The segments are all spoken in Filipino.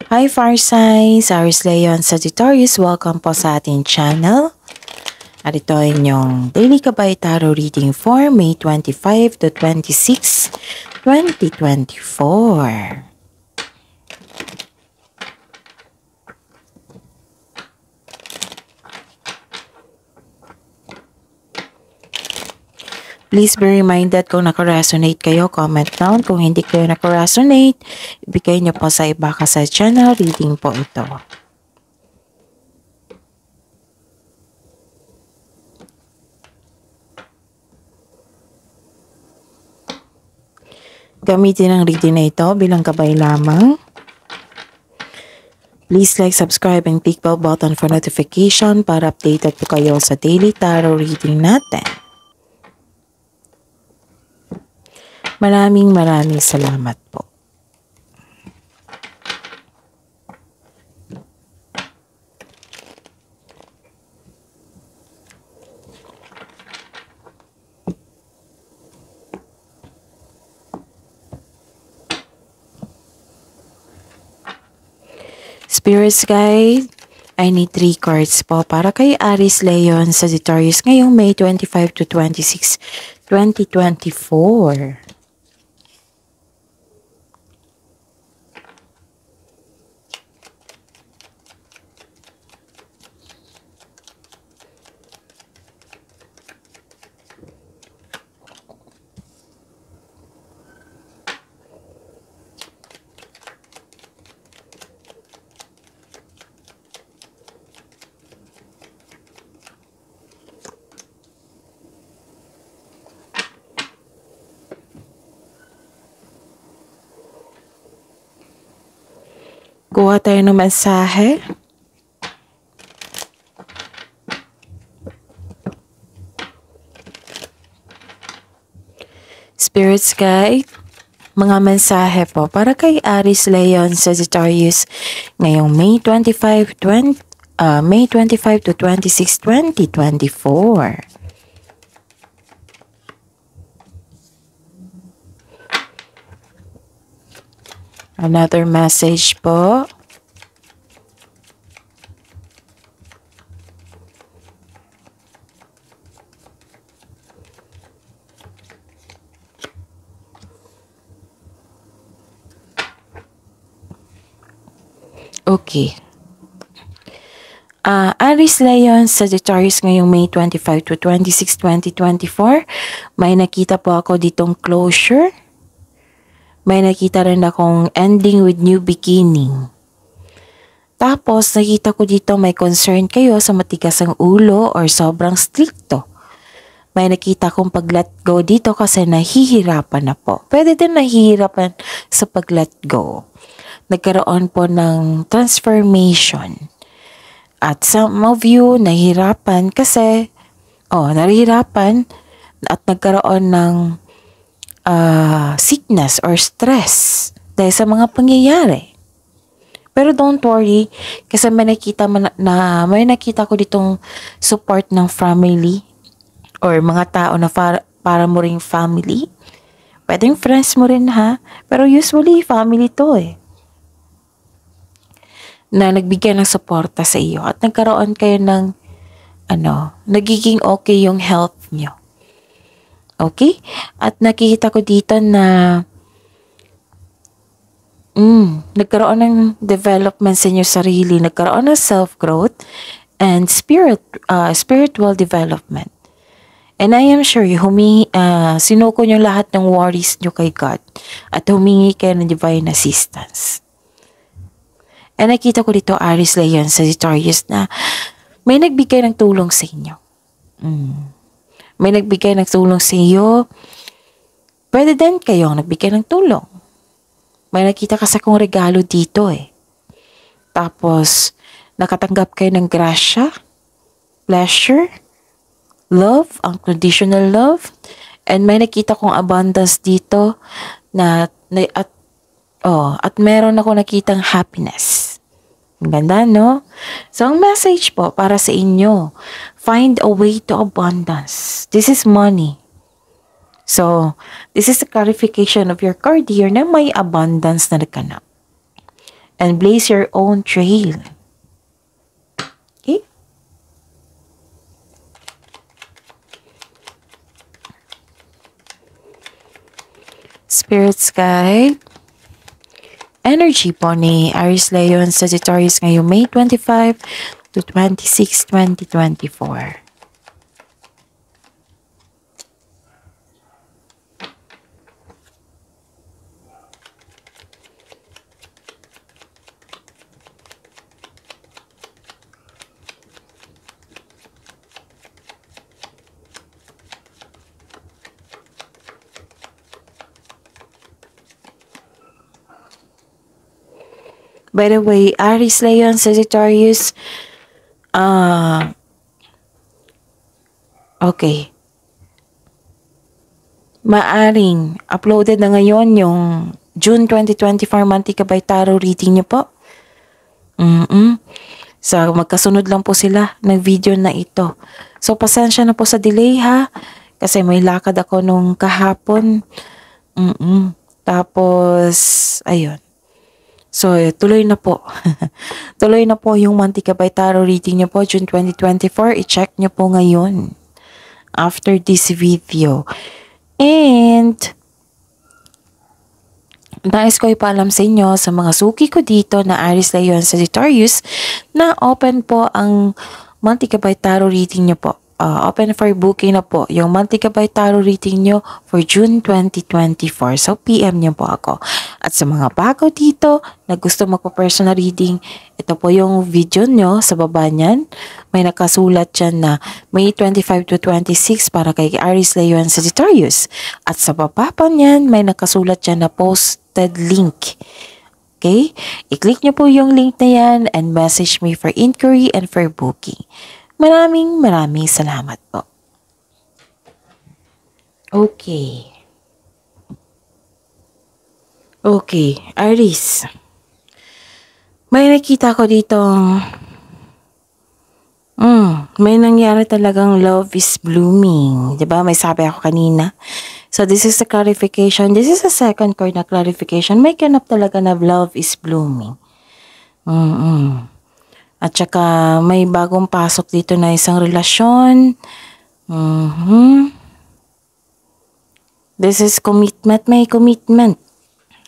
Hi Fire Signs! Aries Leon Sagittarius, welcome po sa ating channel. At ito ay inyong Daily Gabay Tarot Reading for May 25 to 26, 2024. Please be reminded kung naka-resonate kayo, comment down. Kung hindi kayo naka-resonate, ibigay niyo po sa iba sa channel reading po ito. Gamitin ang reading na ito bilang gabay lamang. Please like, subscribe, and click bell button for notification para updated po kayo sa daily tarot reading natin. Maraming salamat po. Spirits Guide, I need 3 cards po para kay Aries Leon Sagittarius ngayong May 25 to 26, 2024. Kuha tayo ng mensahe. Spirits Guide, mga mensahe po para kay Aries Leon Sagittarius ngayong May 25 to 26, 2024. Another message po. Okay. Aries Leon Sagittarius ngayong May 25 to 26, 2024. May nakita po ako ditong closure. May nakita rin akong ending with new beginning. Tapos, nakita ko dito may concern kayo sa matigas ang ulo or sobrang stricto. May nakita kong pag-let go dito kasi nahihirapan na po. Pwede din nahihirapan sa pag-let go. Nagkaroon po ng transformation. At some of you nahihirapan kasi, nahihirapan at nagkaroon ng sickness or stress dahil sa mga pangyayari. Pero don't worry kasi may nakita ko ditong support ng family or mga tao na para mo ring family. Pwedeng friends mo rin ha, pero usually family to na nagbigay ng suporta sa iyo at nagkaroon kayo ng nagiging okay yung health nyo. Okay? At nakikita ko dito na nagkaroon ng development sa inyo sarili, nagkaroon ng self-growth and spiritual development. And I am sure sinuko nyo lahat ng worries nyo kay God at humingi kayo ng divine assistance. And nakita ko dito Aries Leon Sagittarius na may nagbigay ng tulong sa inyo. May nagbigay ng tulong sa iyo. Pwede din kayong nagbigay ng tulong. May nakita kasi akong regalo dito Tapos, nakatanggap kayo ng grasya, pleasure, love, unconditional love, and may nakita kong abundance dito at meron ako nakitang happiness. Ang ganda, no? So, ang message po para sa inyo, find a way to abundance. This is money. So, this is the clarification of your card here na may abundance na naganap. and blaze your own trail. Okay? Spirit's Guide. Energy po ni Aries, Leo, and Sagittarius ngayong May 25 to 26, 2024. By the way, Aries, Leo, and Sagittarius, okay. Maaring uploaded na ngayon yung June 2024 Mantika by Tarot reading niyo po. So, magkasunod lang po sila ng video na ito. So, pasensya na po sa delay ha. Kasi may lakad ako nung kahapon. Tapos, ayun. So, tuloy na po. Tuloy na po yung Mantika by Tarot reading niyo po, June 2024. I-check niyo po ngayon after this video. And, nais ko ipaalam sa inyo sa mga suki ko dito na Aries, Leo, and Sagittarius na open po ang Mantika by Tarot reading niyo po. Open for booking na po yung Mantika by Tarot reading nyo for June 2024. So, PM nyo po ako. At sa mga bago dito na gusto magpa-personal reading, ito po yung video nyo sa baba niyan. May nakasulat dyan na May 25 to 26 para kay Aries, Leo, and Sagittarius. At sa baba pa niyan, may nakasulat dyan na posted link. Okay? I-click nyo po yung link na yan and message me for inquiry and for booking. Maraming salamat po. Okay. Okay, Aries. May nakita ko dito. May nangyari talagang love is blooming. Diba? May sabi ako kanina. So, this is a clarification. This is a second card na clarification. May ganap talaga na love is blooming. At saka may bagong pasok dito na isang relasyon. This is commitment. May commitment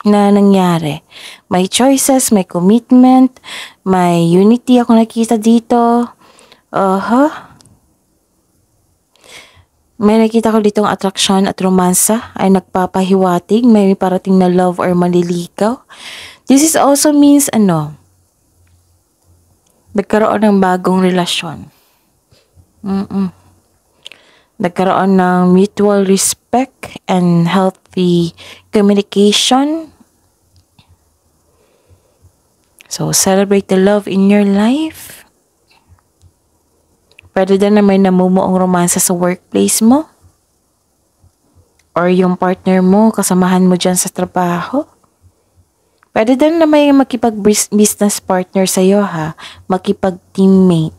na nangyari. May choices, may commitment, may unity ako nakita dito. May nakita ko ditong attraction at romansa ay nagpapahiwatig. May parating na love or maliligaw. This is also means nagkaroon ng bagong relasyon. Nagkaroon ng mutual respect and healthy communication. So, celebrate the love in your life. Pwede din na may namumuong romansa sa workplace mo. Or yung partner mo, kasamahan mo dyan sa trabaho. Pwede din na may makipag-business partner sa'yo ha. Makipag-teammate.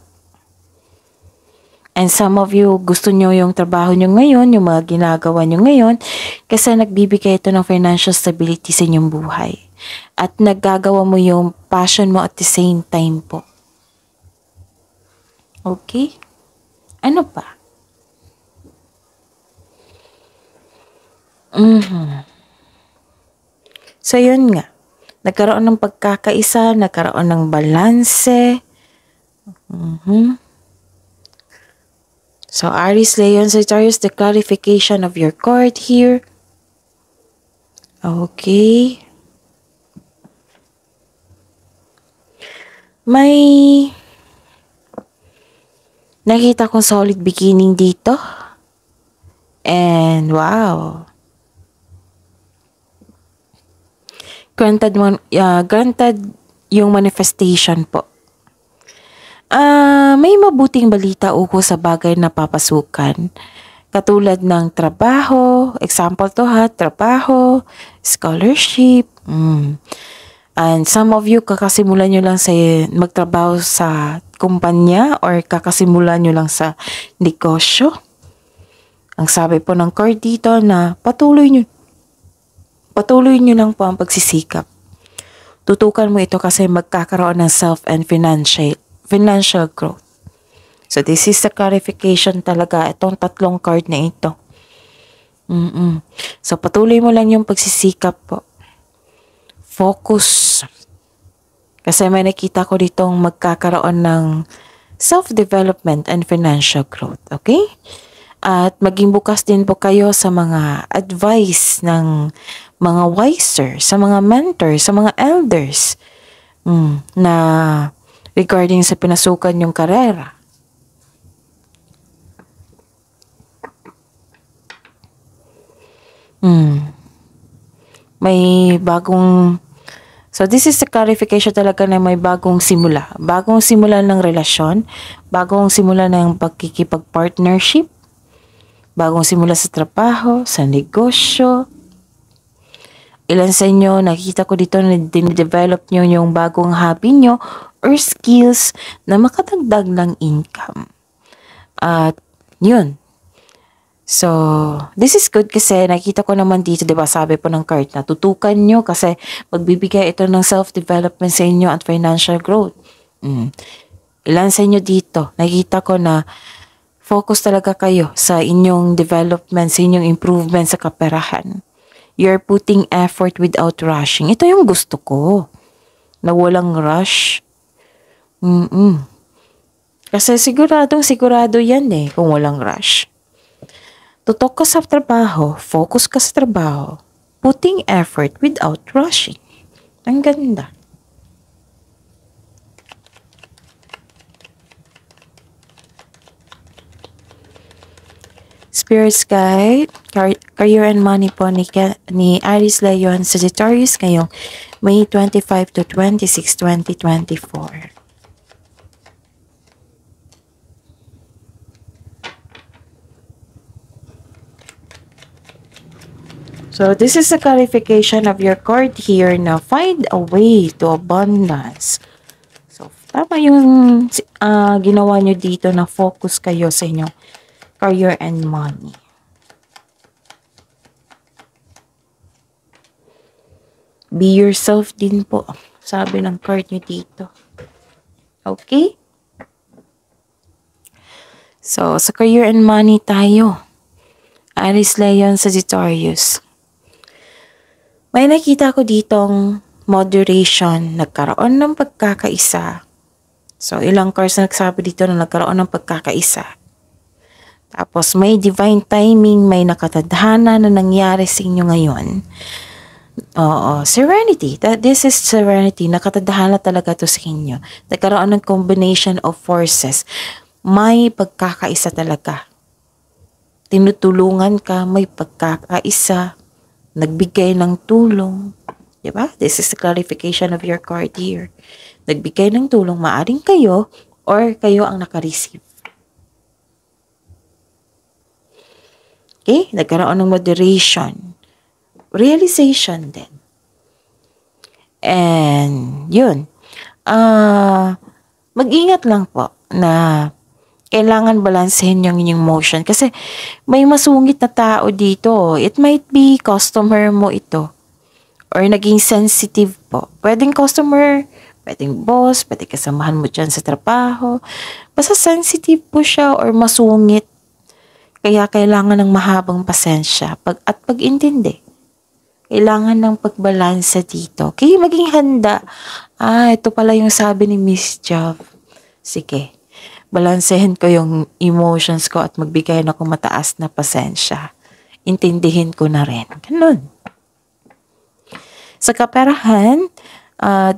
And some of you, gusto nyo yung trabaho nyo ngayon, yung mga ginagawa nyo ngayon, kasi nagbibigay ito ng financial stability sa inyong buhay. At naggagawa mo yung passion mo at the same time po. Okay? Ano pa? So, yun nga. Nagkaroon ng pagkakaisa, nagkaroon ng balanse. So, Aries, Leo, and Sagittarius, the clarification of your card here. Okay. May nakita kong solid beginning dito. And wow. Granted yung manifestation po. May mabuting balita ukol sa bagay na papasukan. Katulad ng trabaho, example to ha, trabaho, scholarship. And some of you, kakasimulan nyo lang sa magtrabaho sa kumpanya or kakasimulan nyo lang sa negosyo. Ang sabi po ng card dito na patuloy nyo lang po ang pagsisikap. tutukan mo ito kasi magkakaroon ng self and financial growth. So this is the clarification talaga, itong tatlong card na ito. So patuloy mo lang yung pagsisikap po. Focus. Kasi may nakita ko ditong magkakaroon ng self-development and financial growth. Okay? At maging bukas din po kayo sa mga advice ng mga wiser, sa mga mentors, sa mga elders na regarding sa pinasukan yung karera. May bagong... So this is the clarification talaga na may bagong simula. Bagong simula ng relasyon, bagong simula ng pagkikipag-partnership, bagong simula sa trabaho, sa negosyo. Ilan sa inyo, nakita ko dito na dinidevelop nyo yung bagong hobby nyo or skills na makadagdag ng income. At yun. So, this is good kasi nakita ko naman dito, diba, sabi po ng card na tutukan nyo kasi magbibigay ito ng self-development sa inyo at financial growth. Ilan sa inyo dito, nakita ko na focus talaga kayo sa inyong development, sa inyong improvement sa kaperahan. You're putting effort without rushing. Ito yung gusto ko, na walang rush. Kasi sigurado yan kung walang rush. Tutok ka sa trabaho, focus ka sa trabaho, putting effort without rushing. Ang ganda. Spirit's Guide, Career and Money po ni Aries Leon Sagittarius ngayong May 25 to 26, 2024. So, this is a clarification of your card here na find a way to abundance. So, tama yung ginawa nyo dito na focus kayo sa inyong career and money. Be yourself din po, sabi ng card nyo dito. Okay? So, sa career and money tayo. Aries Leon Sagittarius. May nakita ko ditong moderation, nagkaroon ng pagkakaisa. So, ilang cards na nagsabi dito na nagkaroon ng pagkakaisa. Tapos, may divine timing, may nakatadhana na nangyari sa inyo ngayon. Serenity. This is serenity. Nakatadhana talaga to sa inyo. Nagkaroon ng combination of forces. May pagkakaisa talaga. Tinutulungan ka, may pagkakaisa. Nagbigay ng tulong. Diba? This is the clarification of your card here. Nagbigay ng tulong, maaring kayo or kayo ang nakareceive. Okay? Nagkaroon ng moderation. Realization din. And yun. Mag-ingat lang po na kailangan balansehin yung inyong emotion. Kasi may masungit na tao dito. It might be customer mo ito. Or naging sensitive po. Pwedeng customer, pwedeng boss, pwedeng kasamahan mo dyan sa trabaho. Basta sensitive po siya or masungit. Kaya kailangan ng mahabang pasensya at pag-intindi. Kailangan ng pagbalansa dito. Kaya maging handa. Ito pala yung sabi ni Miss Jove. Sige. Balansehin ko yung emotions ko at magbigay na akong mataas na pasensya. Intindihin ko na rin. Ganun. Sa kaperahan,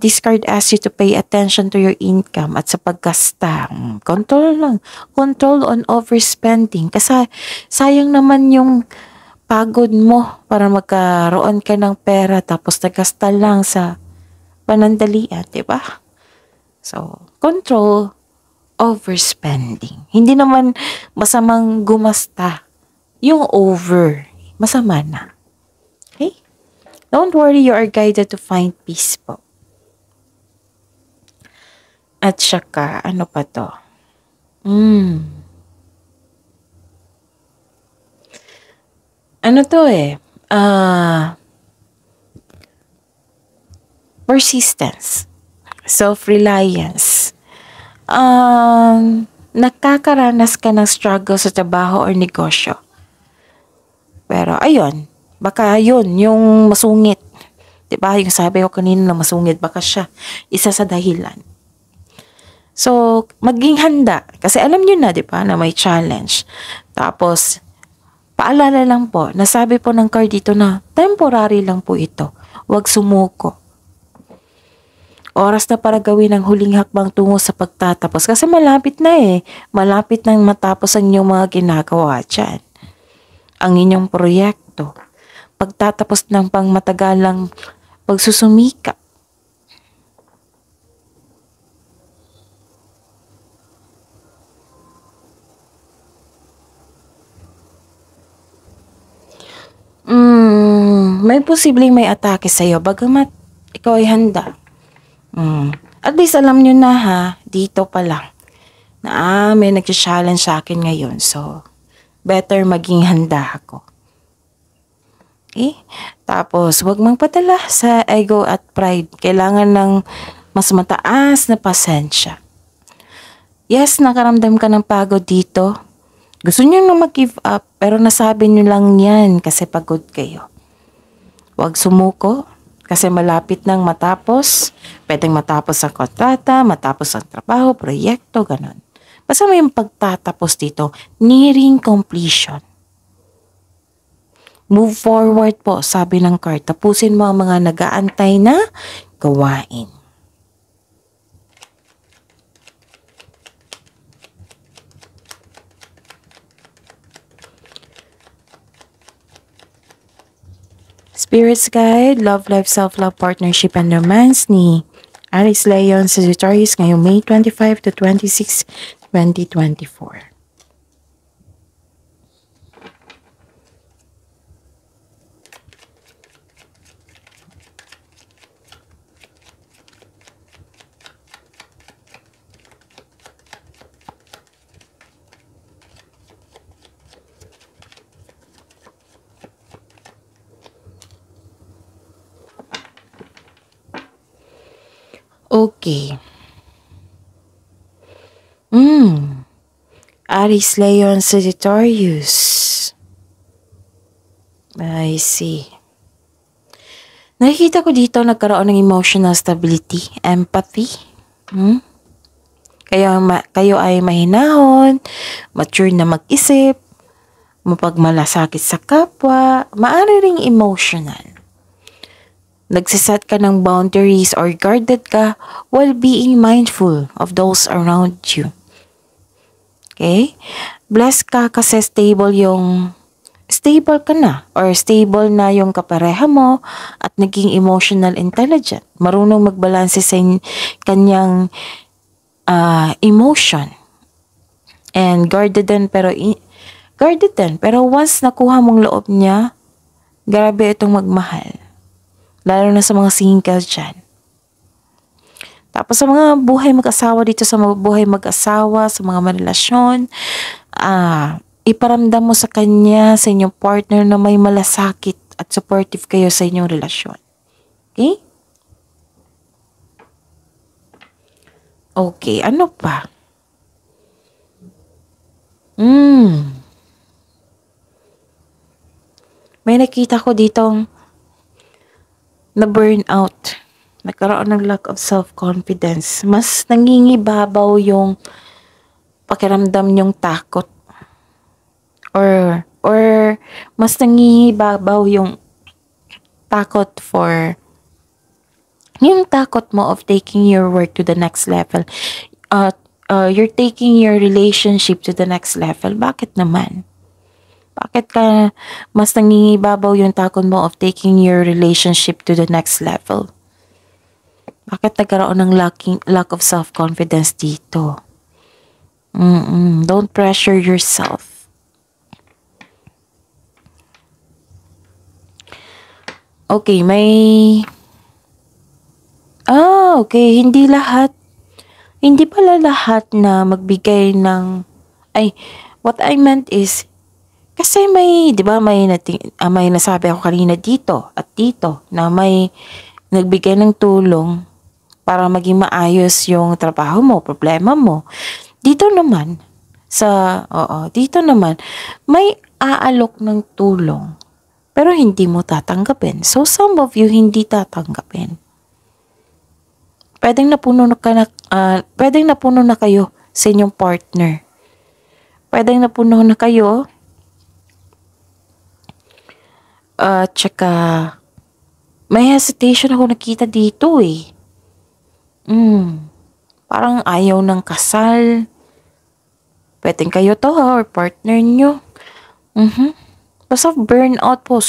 this card asks you to pay attention to your income at sa paggasta. Control lang. Control on overspending. Kasi sayang naman yung pagod mo para magkaroon ka ng pera tapos nagasta lang sa panandalian, diba? So, control overspending. Hindi naman masamang gumasta. Yung over, masama na. Okay? Don't worry, you are guided to find peace po. At saka, ano pa to? Ano to persistence, self-reliance. Nakakaranas ka ng struggle sa trabaho or negosyo. Pero ayun, baka yun, yung masungit. Diba? Yung sabi ko kanina na masungit, baka siya isa sa dahilan. So, maging handa. Kasi alam nyo na, diba, na may challenge. Tapos, paalala lang po, nasabi po ng card dito na temporary lang po ito. Huwag sumuko. Oras na para gawin ang huling hakbang tungo sa pagtatapos. Kasi malapit na eh. Malapit nang matapos ang inyong mga ginagawa dyan. Ang inyong proyekto. Pagtatapos ng pangmatagalang pagsusumikap. May posibleng may atake sa'yo, bagamat ikaw ay handa. At least alam nyo na ha, dito pa lang, na may nag-challenge sa akin ngayon. So, better maging handa ako. Okay? Tapos, huwag mang padala sa ego at pride. Kailangan ng mas mataas na pasensya. Yes, nakaramdam ka ng pagod dito. Gusto nyo na mag-give up, pero nasabi nyo lang yan kasi pagod kayo. Huwag sumuko kasi malapit nang matapos. Pwedeng matapos ang kontrata, matapos ang trabaho, proyekto, ganun. Basta may pagtatapos dito, nearing completion. Move forward po, sabi ng card. Tapusin mo ang mga nag-aantay na gawain. Spirits Guide, Love Life, Self-Love, Partnership, and Romance ni Aries Leon Sagittarius ngayong May 25 to 26, 2024. Okay. Aries, Leon, Sagittarius. I see. Nakikita ko dito nagkaroon ng emotional stability, empathy. Kayo ay mahinahon, mature na mag-isip, mapagmalasakit sa kapwa, maaari ring emotional. Nagsiset ka ng boundaries or guarded ka while being mindful of those around you. Okay? Blessed ka kasi stable ka na or stable na yung kapareha mo at naging emotional intelligent. Marunong magbalanse sa kanyang emotion. And guarded din pero once nakuha mong loob niya, grabe itong magmahal. Lalo na sa mga single dyan. Tapos sa mga buhay mag-asawa dito, sa mga buhay mag-asawa, sa mga marelasyon, iparamdam mo sa kanya, sa inyong partner na may malasakit at supportive kayo sa inyong relasyon. Okay? Okay, ano pa? May nakita ko ditong na burnout, nagkaroon ng lack of self-confidence, mas nangingibabaw yung pakiramdam yung takot or mas nangingibabaw yung takot yung takot mo of taking your work to the next level. You're taking your relationship to the next level. Bakit naman? Bakit ka mas nangingibabaw yung takot mo of taking your relationship to the next level? Bakit nagkaroon ng lack of self-confidence dito? Don't pressure yourself. Okay, okay, hindi pala lahat na magbigay ng, what I meant is, kasi may, di ba, may nasabi ako kanina dito at dito na may nagbigay ng tulong para maging maayos yung trabaho mo, problema mo. Dito naman, dito naman, may aalok ng tulong, pero hindi mo tatanggapin. So, some of you hindi tatanggapin. Pwedeng napuno na kayo sa inyong partner. Pwedeng napuno na kayo. Tsaka, may hesitation ako nakita dito eh. Parang ayaw ng kasal. Pwedeng kayo to or partner nyo. Basta burnout po.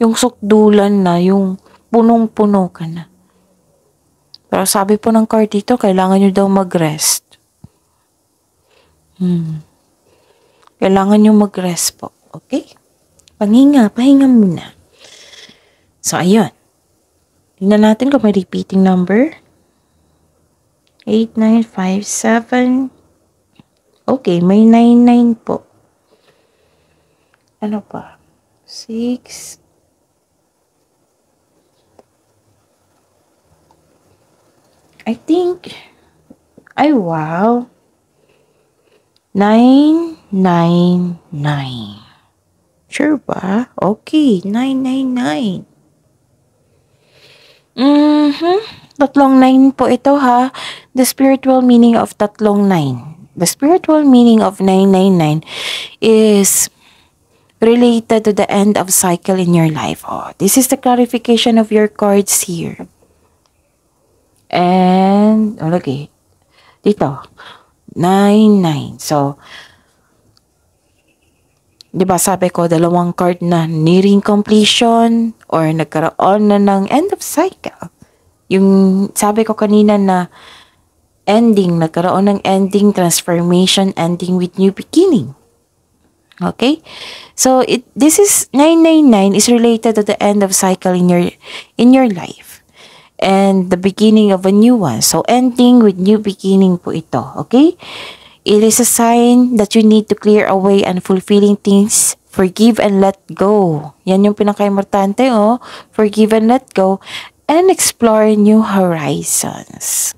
Yung sukdulan na, yung punong-puno ka na. Pero sabi po ng card dito, kailangan nyo daw mag-rest. Kailangan nyo mag-rest po. Okay? Pahinga muna. So, ayun. Tingnan natin kung may repeating number. 8957. Okay, may 99 po. Ano pa? 6. I think, wow. 999. Sure ba? Okay, 999. Tatlong 9 po ito ha. The spiritual meaning of tatlong 9. The spiritual meaning of 999 is related to the end of cycle in your life. This is the clarification of your cards here. And, okay. Dito. 99. So, di ba sabi ko, dalawang card na nearing completion or nagkaroon na ng end of cycle. Yung sabi ko kanina na ending, nagkaroon ng ending, transformation, ending with new beginning. Okay? So, this is 999 is related to the end of cycle in your life. And the beginning of a new one. So, ending with new beginning po ito. Okay? It is a sign that you need to clear away unfulfilling things. Forgive and let go. Yan yung pinaka-importante, Forgive and let go. And explore new horizons.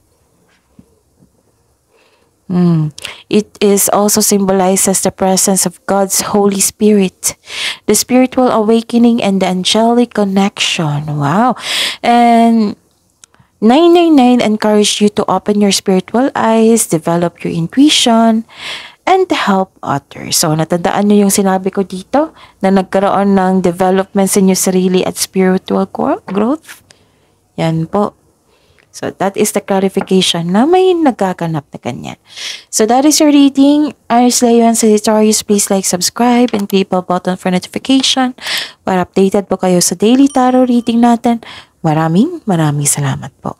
It is also symbolizes the presence of God's Holy Spirit, the spiritual awakening, and the angelic connection. Wow. And 999 encourage you to open your spiritual eyes, develop your intuition, and help others. So, natandaan nyo yung sinabi ko dito na nagkaroon ng development sa inyo sarili at spiritual growth? Yan po. So, that is the clarification na may nagkakanap na ganyan. So, that is your reading. Aries, Leo, and Sagittarius, please like, subscribe, and click the button for notification para updated po kayo sa daily tarot reading natin. Maraming salamat po.